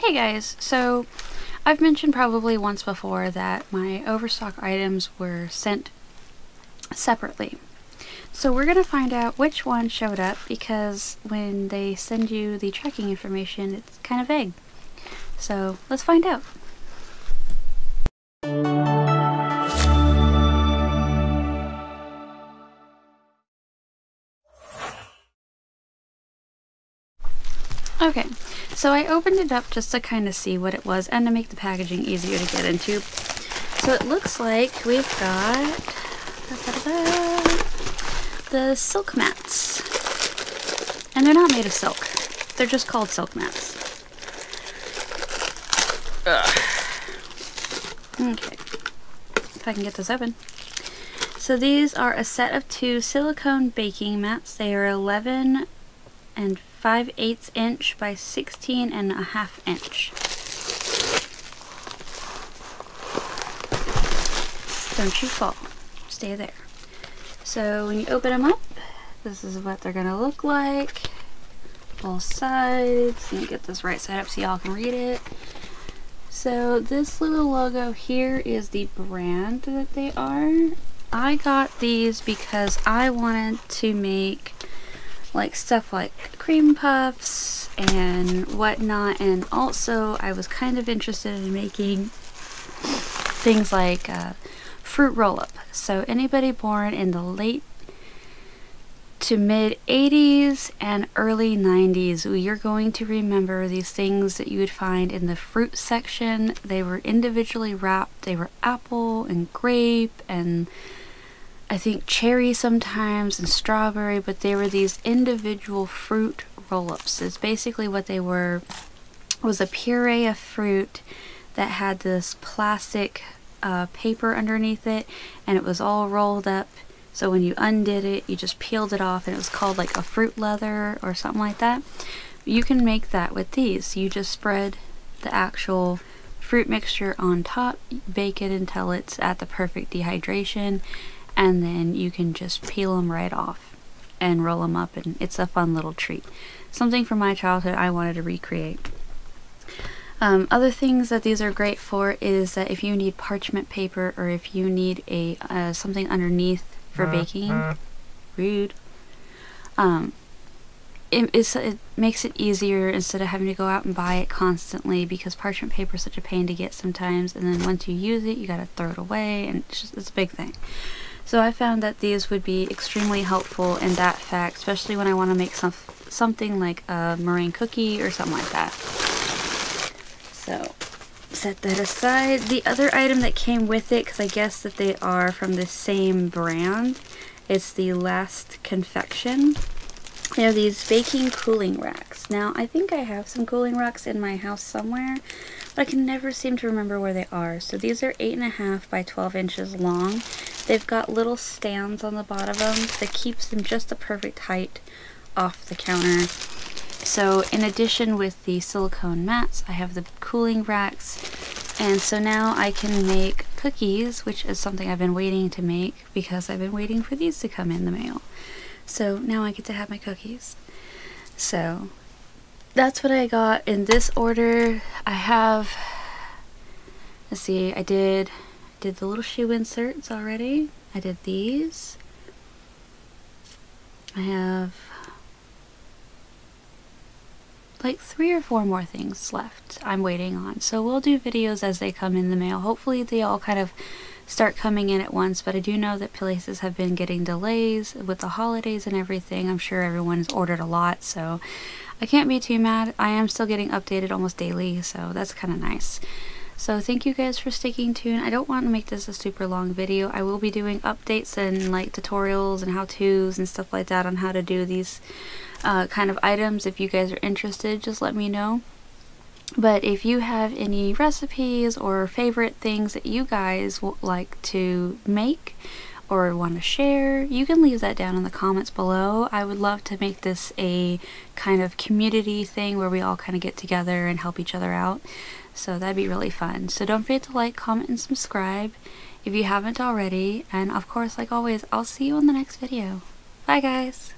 Hey guys, so I've mentioned probably once before that my overstock items were sent separately. So we're going to find out which one showed up because when they send you the tracking information, it's kind of vague. So let's find out. Okay, so I opened it up just to kind of see what it was and to make the packaging easier to get into. So it looks like we've got the silk mats. And they're not made of silk. They're just called silk mats. Ugh. Okay, if I can get this open. So these are a set of 2 silicone baking mats. They are 11 and 5/8 inch by 16 and a half inch. Don't you fall. Stay there. So when you open them up, this is what they're gonna look like. Both sides. Let me get this right side up so y'all can read it. So this little logo here is the brand that they are. I got these because I wanted to make like stuff like cream puffs and whatnot, and also I was kind of interested in making things like fruit roll-up. So anybody born in the late to mid 80s and early 90s, you're going to remember these things that you would find in the fruit section. They were individually wrapped. They were apple and grape and I think cherry sometimes and strawberry, but they were these individual fruit roll-ups. It's basically what they were, was a puree of fruit that had this plastic paper underneath it, and it was all rolled up. So when you undid it, you just peeled it off, and it was called like a fruit leather or something like that. You can make that with these. You just spread the actual fruit mixture on top, bake it until it's at the perfect dehydration, and then you can just peel them right off and roll them up, and it's a fun little treat. Something from my childhood I wanted to recreate. Other things that these are great for is that if you need parchment paper or if you need a something underneath for baking, rude, it makes it easier instead of having to go out and buy it constantly, because parchment paper is such a pain to get sometimes, and then once you use it you gotta throw it away, and it's a big thing. So I found that these would be extremely helpful in that fact, especially when I want to make something like a meringue cookie or something like that. So set that aside. The other item that came with it, because I guess that they are from the same brand, it's the Last Confection. They are these baking cooling racks. Now I think I have some cooling racks in my house somewhere, but I can never seem to remember where they are. So these are 8.5 by 12 inches long. They've got little stands on the bottom of them that keeps them just the perfect height off the counter. So in addition with the silicone mats, I have the cooling racks, and so now I can make cookies, which is something I've been waiting to make because I've been waiting for these to come in the mail. So now I get to have my cookies. So that's what I got in this order. I have, let's see, I did the little shoe inserts already. I did these. I have like 3 or 4 more things left I'm waiting on. So we'll do videos as they come in the mail. Hopefully they all kind of start coming in at once, but I do know that places have been getting delays with the holidays and everything. I'm sure everyone's ordered a lot, so I can't be too mad. I am still getting updated almost daily, so that's kind of nice. So thank you guys for sticking tuned. I don't want to make this a super long video. I will be doing updates and like tutorials and how-tos and stuff like that on how to do these kind of items. If you guys are interested, just let me know. But if you have any recipes or favorite things that you guys would like to make or want to share, you can leave that down in the comments below. I would love to make this a kind of community thing where we all kind of get together and help each other out. So that'd be really fun. So don't forget to like, comment, and subscribe if you haven't already. And of course, like always, I'll see you in the next video. Bye guys!